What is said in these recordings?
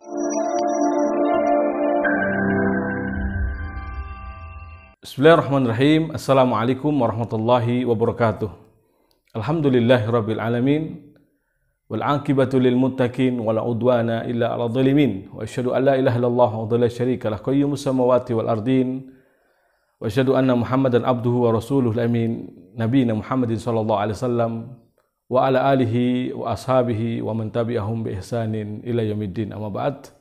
Bismillahirrahmanirrahim. Assalamualaikum warahmatullahi wabarakatuh. Alhamdulillahirabbil alamin wal 'aqibatu lil muttaqin wala udwana illa 'alal zalimin. Wa asyhadu an la ilaha illallah wahdahu la syarika lah qayyumus samawati wal ardin. Wa asyhadu anna Muhammadan abduhu wa rasuluhul amin. Nabiyina Muhammadin sallallahu alaihi wasallam wa ala alihi wa ashabihi wa man tabi'ahum bi ihsanin ila yaumiddin. Amma ba'd.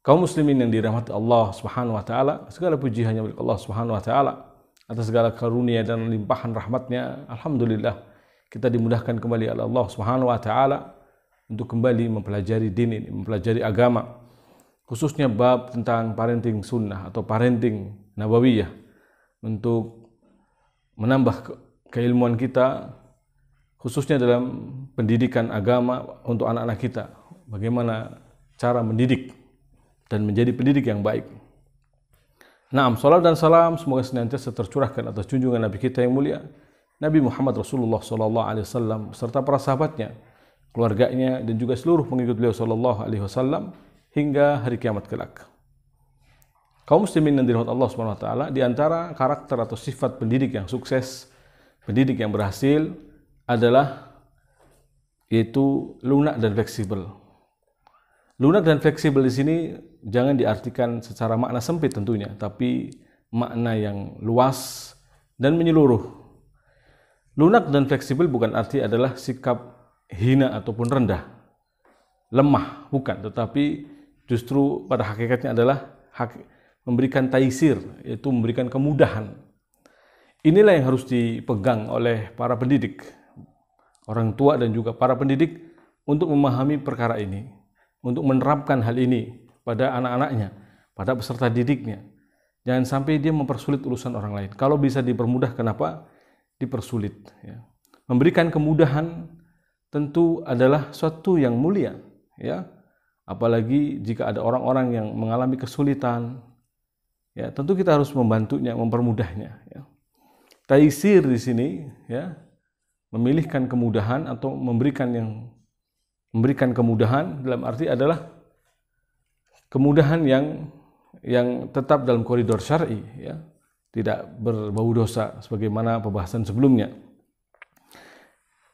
Kaum muslimin yang dirahmati Allah Subhanahu wa taala, segala puji hanya milik Allah Subhanahu wa taala atas segala karunia dan limpahan rahmatnya. Alhamdulillah kita dimudahkan kembali oleh Allah Subhanahu wa taala untuk kembali mempelajari din ini, mempelajari agama, khususnya bab tentang parenting sunnah atau parenting nabawiyah, untuk menambah keilmuan kita khususnya dalam pendidikan agama untuk anak-anak kita. Bagaimana cara mendidik dan menjadi pendidik yang baik. Naam, salat dan salam semoga senantiasa tercurahkan atas junjungan Nabi kita yang mulia, Nabi Muhammad Rasulullah sallallahu alaihi wasallam, serta para sahabatnya, keluarganya, dan juga seluruh pengikut beliau sallallahu alaihi wasallam hingga hari kiamat kelak. Kaum muslimin yang dirahmati Allah Subhanahu wa taala, di antara karakter atau sifat pendidik yang sukses, pendidik yang berhasil adalah yaitu lunak dan fleksibel. Lunak dan fleksibel di sini jangan diartikan secara makna sempit tentunya, tapi makna yang luas dan menyeluruh. Lunak dan fleksibel bukan arti adalah sikap hina ataupun rendah, lemah, bukan, tetapi justru pada hakikatnya adalah memberikan taisir, yaitu memberikan kemudahan. Inilah yang harus dipegang oleh para pendidik, orang tua dan juga para pendidik, untuk memahami perkara ini, untuk menerapkan hal ini pada anak-anaknya, pada peserta didiknya. Jangan sampai dia mempersulit urusan orang lain. Kalau bisa dipermudah, kenapa dipersulit? Ya. Memberikan kemudahan tentu adalah suatu yang mulia, ya. Apalagi jika ada orang-orang yang mengalami kesulitan, ya, tentu kita harus membantunya, mempermudahnya. Ya. Taisir di sini, ya, memilihkan kemudahan atau memberikan kemudahan dalam arti adalah kemudahan yang tetap dalam koridor syar'i, ya, tidak berbau dosa sebagaimana pembahasan sebelumnya.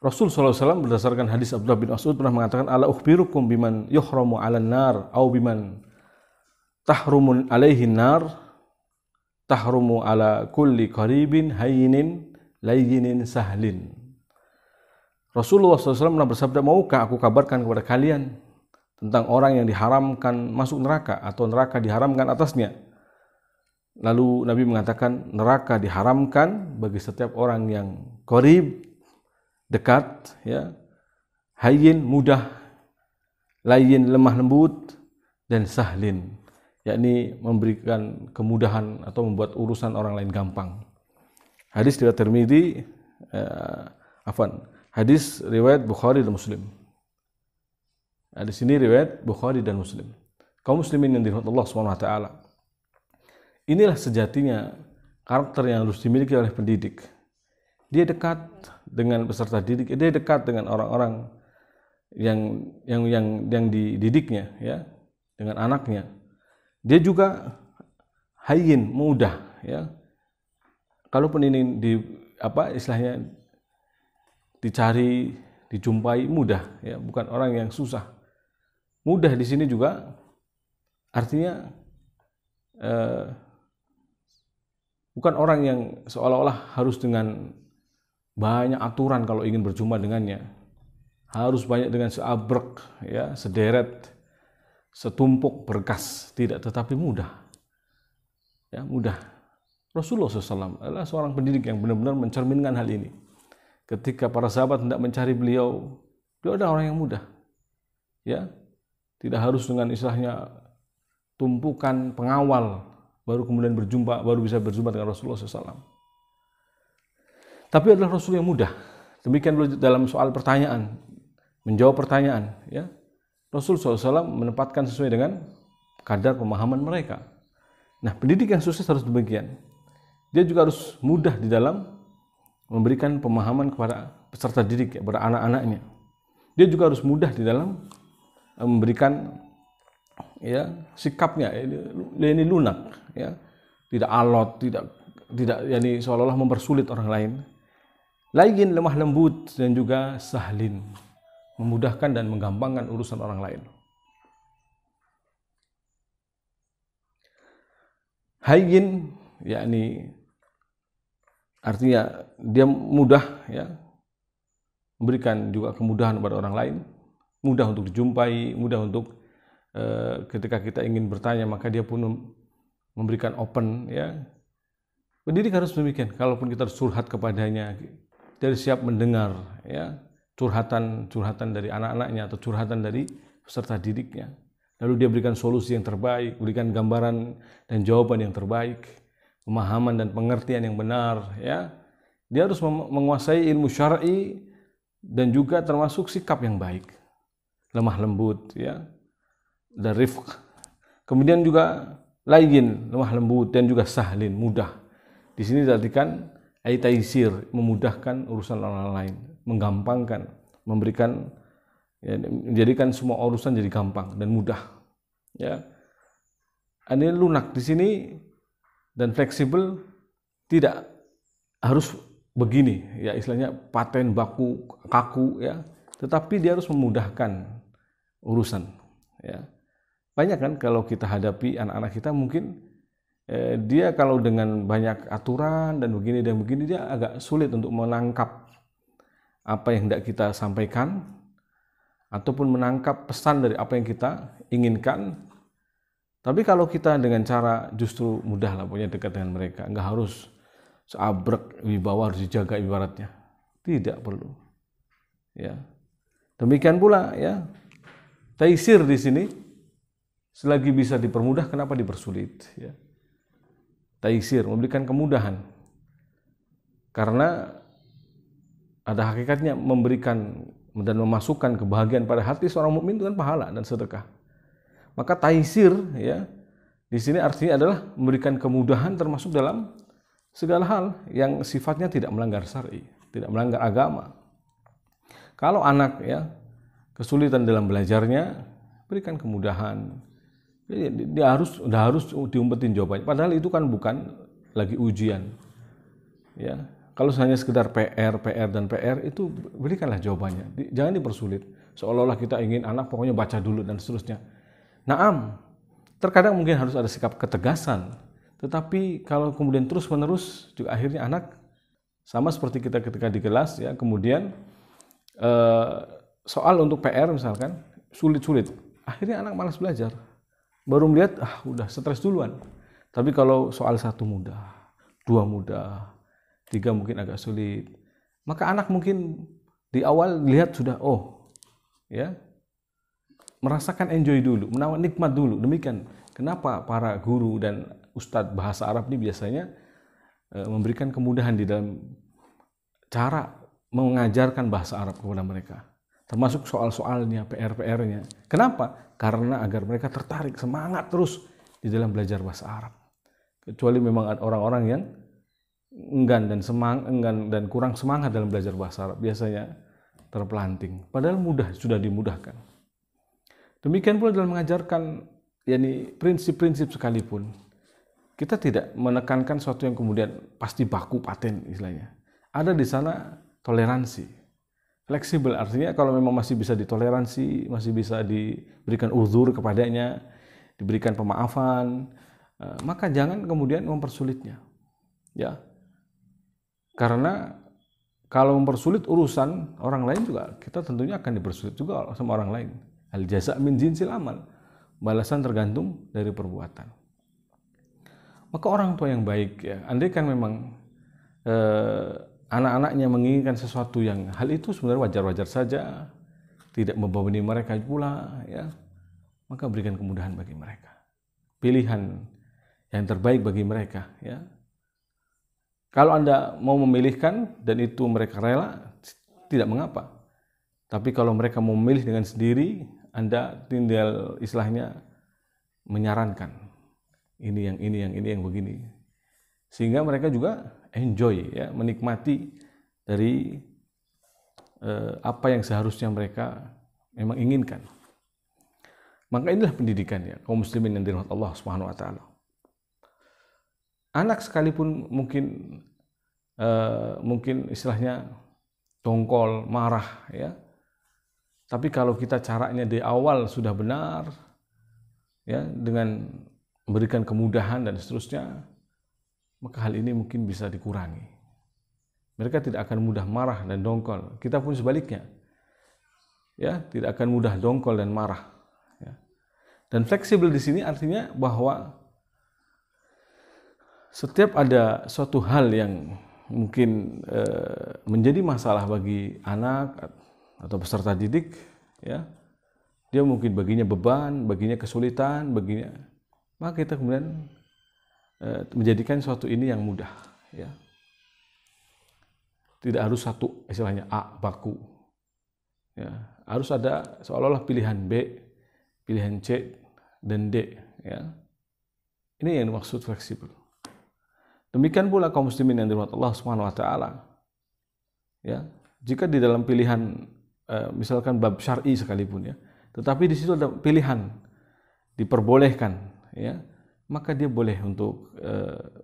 Rasul SAW berdasarkan hadis Abdullah bin Mas'ud pernah mengatakan, ala ukhbirukum biman yuhramu 'alan nar au biman tahrumun 'alaihi nar tahrumu 'ala kulli qaribin hayyinin layyinin sahlin. Rasulullah SAW pernah bersabda, maukah aku kabarkan kepada kalian tentang orang yang diharamkan masuk neraka atau neraka diharamkan atasnya? Lalu Nabi mengatakan, neraka diharamkan bagi setiap orang yang qarib, dekat, ya, hayyin, mudah, layyin, lemah lembut, dan sahlin, yakni memberikan kemudahan atau membuat urusan orang lain gampang. Hadis riwayat Tirmidzi, hadis riwayat Bukhari dan Muslim. Hadis ini riwayat Bukhari dan Muslim. Kaum muslimin yang dirahmati Allah Subhanahu wa taala, inilah sejatinya karakter yang harus dimiliki oleh pendidik. Dia dekat dengan peserta didik, dia dekat dengan orang-orang yang dididiknya, ya, dengan anaknya. Dia juga hayyin, mudah, ya. Kalaupun ini istilahnya dicari, dijumpai, mudah, ya, bukan orang yang susah. Mudah di sini juga artinya bukan orang yang seolah-olah harus dengan banyak aturan kalau ingin berjumpa dengannya, harus banyak dengan seabrek, ya, sederet, setumpuk berkas, tidak, tetapi mudah, ya, mudah. Rasulullah SAW adalah seorang pendidik yang benar-benar mencerminkan hal ini. Ketika para sahabat hendak mencari beliau adalah orang yang mudah, ya, tidak harus dengan istilahnya tumpukan pengawal baru kemudian baru bisa berjumpa dengan Rasulullah SAW. Tapi adalah Rasul yang mudah. Demikian dalam soal pertanyaan, menjawab pertanyaan, ya, Rasul SAW menempatkan sesuai dengan kadar pemahaman mereka. Nah, pendidik yang sukses harus demikian. Dia juga harus mudah di dalam memberikan pemahaman kepada peserta didik, kepada anak-anaknya. Dia juga harus mudah di dalam memberikan ya, sikapnya ini lunak, ya, tidak alot, tidak yani seolah-olah mempersulit orang lain. Lain, lemah lembut, dan juga sahlin, memudahkan dan menggampangkan urusan orang lain. Hayyin, yakni artinya dia mudah, ya, memberikan juga kemudahan kepada orang lain, mudah untuk dijumpai, mudah untuk ketika kita ingin bertanya maka dia pun memberikan open, ya. Pendidik harus demikian. Kalaupun kita curhat kepadanya, dia siap mendengar, ya, curhatan dari anak-anaknya atau curhatan dari peserta didiknya. Lalu dia berikan solusi yang terbaik, berikan gambaran dan jawaban yang terbaik, pemahaman dan pengertian yang benar, ya. Dia harus menguasai ilmu syar'i dan juga termasuk sikap yang baik, lemah lembut, ya, dan rifq. Kemudian juga layin, lemah lembut, dan juga sahlin, mudah. Di sini diartikan taisir, memudahkan urusan orang lain, menggampangkan, memberikan, ya, menjadikan semua urusan jadi gampang dan mudah, ya. Ini lunak di sini dan fleksibel, tidak harus begini, ya, istilahnya paten baku kaku, ya, tetapi dia harus memudahkan urusan, ya. Banyak kan kalau kita hadapi anak-anak kita mungkin dia kalau dengan banyak aturan dan begini dia agak sulit untuk menangkap apa yang hendak kita sampaikan ataupun menangkap pesan dari apa yang kita inginkan. Tapi kalau kita dengan cara justru mudah lah punya dekat dengan mereka, nggak harus seabrek, wibawa harus dijaga ibaratnya, tidak perlu, ya. Demikian pula, ya, taisir di sini selagi bisa dipermudah, kenapa dipersulit, ya. Taisir, memberikan kemudahan, karena ada hakikatnya memberikan dan memasukkan kebahagiaan pada hati seorang mukmin itu kan pahala dan sedekah. Maka taisir, ya, di sini artinya adalah memberikan kemudahan termasuk dalam segala hal yang sifatnya tidak melanggar syar'i, tidak melanggar agama. Kalau anak, ya, kesulitan dalam belajarnya, berikan kemudahan. Dia harus diumpetin jawabannya. Padahal itu kan bukan lagi ujian, ya. Kalau hanya sekedar PR itu berikanlah jawabannya. Jangan dipersulit. Seolah-olah kita ingin anak pokoknya baca dulu dan seterusnya. Naam, terkadang mungkin harus ada sikap ketegasan. Tetapi kalau kemudian terus-menerus juga akhirnya anak sama seperti kita ketika di kelas, ya, kemudian soal untuk PR misalkan sulit-sulit. Akhirnya anak malas belajar. Baru melihat, udah stres duluan. Tapi kalau soal 1 mudah, 2 mudah, 3 mungkin agak sulit, maka anak mungkin di awal lihat sudah, ya, merasakan enjoy dulu, nikmat dulu. Demikian kenapa para guru dan ustadz bahasa Arab ini biasanya memberikan kemudahan di dalam cara mengajarkan bahasa Arab kepada mereka, termasuk soal-soalnya, PR-nya. Kenapa? Karena agar mereka tertarik, semangat terus di dalam belajar bahasa Arab. Kecuali memang ada orang-orang yang enggan dan kurang semangat dalam belajar bahasa Arab, biasanya terpelanting. Padahal mudah, sudah dimudahkan. Demikian pula dalam mengajarkan, yakni prinsip-prinsip sekalipun, kita tidak menekankan sesuatu yang kemudian pasti baku paten istilahnya. Ada di sana toleransi. Fleksibel artinya kalau memang masih bisa ditoleransi, masih bisa diberikan uzur kepadanya, diberikan pemaafan, maka jangan kemudian mempersulitnya, ya. Karena kalau mempersulit urusan orang lain juga, kita tentunya akan dipersulit juga sama orang lain. Al jaza' min jinsil amal, balasan tergantung dari perbuatan. Maka orang tua yang baik, ya, andai kan memang anak-anaknya menginginkan sesuatu yang hal itu sebenarnya wajar-wajar saja, tidak membebani mereka pula, ya, maka berikan kemudahan bagi mereka, pilihan yang terbaik bagi mereka, ya. Kalau Anda mau memilihkan dan itu mereka rela, tidak mengapa. Tapi kalau mereka mau memilih dengan sendiri, Anda tinggal istilahnya menyarankan ini yang begini, sehingga mereka juga enjoy, ya, menikmati dari apa yang seharusnya mereka memang inginkan. Maka inilah pendidikan ya kaum muslimin yang dirahmati Allah Subhanahu wa taala. Anak sekalipun mungkin istilahnya dongkol, marah ya. Tapi kalau kita caranya di awal sudah benar ya, dengan memberikan kemudahan dan seterusnya, maka hal ini mungkin bisa dikurangi. Mereka tidak akan mudah marah dan dongkol. Kita pun sebaliknya. Ya, tidak akan mudah dongkol dan marah. Ya. Dan fleksibel di sini artinya bahwa setiap ada suatu hal yang mungkin menjadi masalah bagi anak atau peserta didik, ya, dia mungkin baginya beban, baginya kesulitan, maka kita kemudian menjadikan suatu ini yang mudah, ya. Tidak harus satu istilahnya A baku, ya. Harus ada seolah-olah pilihan B, pilihan C dan D, ya. Ini yang dimaksud fleksibel. Demikian pula kaum muslimin yang dirahmati Allah Subhanahu wa taala. Ya, jika di dalam pilihan misalkan bab syar'i sekalipun ya, tetapi di situ ada pilihan diperbolehkan ya, maka dia boleh untuk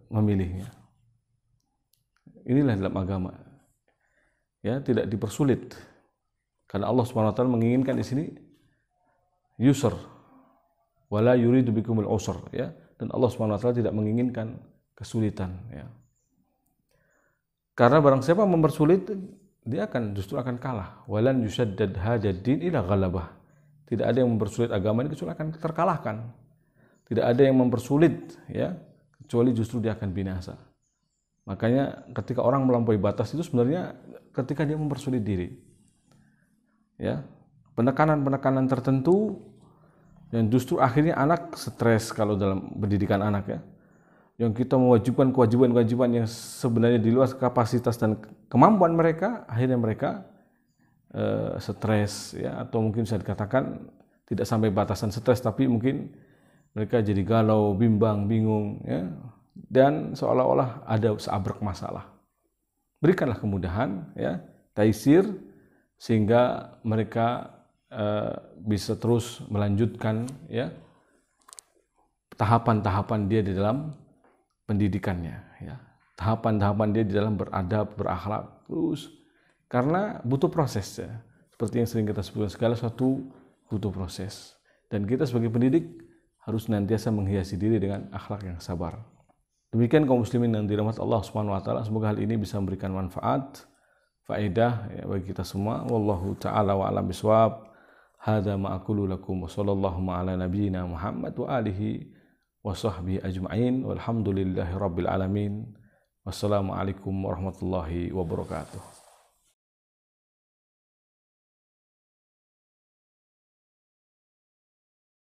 memilihnya. Inilah dalam agama. Ya, tidak dipersulit. Karena Allah Subhanahu wa taala menginginkan di sini yusr wala yuridu bikumul usr ya, dan Allah Subhanahu wa taala tidak menginginkan kesulitan ya. Karena barang siapa mempersulit, dia justru akan kalah. Walan yusaddad hadzal din ila ghalabah. Tidak ada yang mempersulit agama ini kecuali akan terkalahkan. Tidak ada yang mempersulit ya, kecuali justru dia akan binasa. Makanya ketika orang melampaui batas itu sebenarnya ketika dia mempersulit diri. Ya. Penekanan-penekanan tertentu yang justru akhirnya anak stres kalau dalam pendidikan anak ya. Yang kita mewajibkan kewajiban-kewajiban yang sebenarnya di luar kapasitas dan kemampuan mereka, akhirnya mereka stres ya, atau mungkin bisa dikatakan tidak sampai batasan stres, tapi mungkin mereka jadi galau, bimbang, bingung ya, dan seolah-olah ada seabrek masalah. Berikanlah kemudahan ya, taisir, sehingga mereka bisa terus melanjutkan ya tahapan-tahapan dia di dalam pendidikannya ya, tahapan-tahapan dia di dalam beradab, berakhlak terus, karena butuh proses ya, seperti yang sering kita sebutkan, segala sesuatu butuh proses, dan kita sebagai pendidik harus senantiasa menghiasi diri dengan akhlak yang sabar. Demikian kaum muslimin yang dirahmati Allah Subhanahu wa taala, semoga hal ini bisa memberikan manfaat, faedah ya, bagi kita semua. Wallahu taala wa alam bisawab. Hadza ma aqulu lakum wa sallallahu ala nabiyyina Muhammad wa alihi wa sahbihi ajma'in walhamdulillahi rabbil alamin. Wassalamualaikum warahmatullahi wabarakatuh.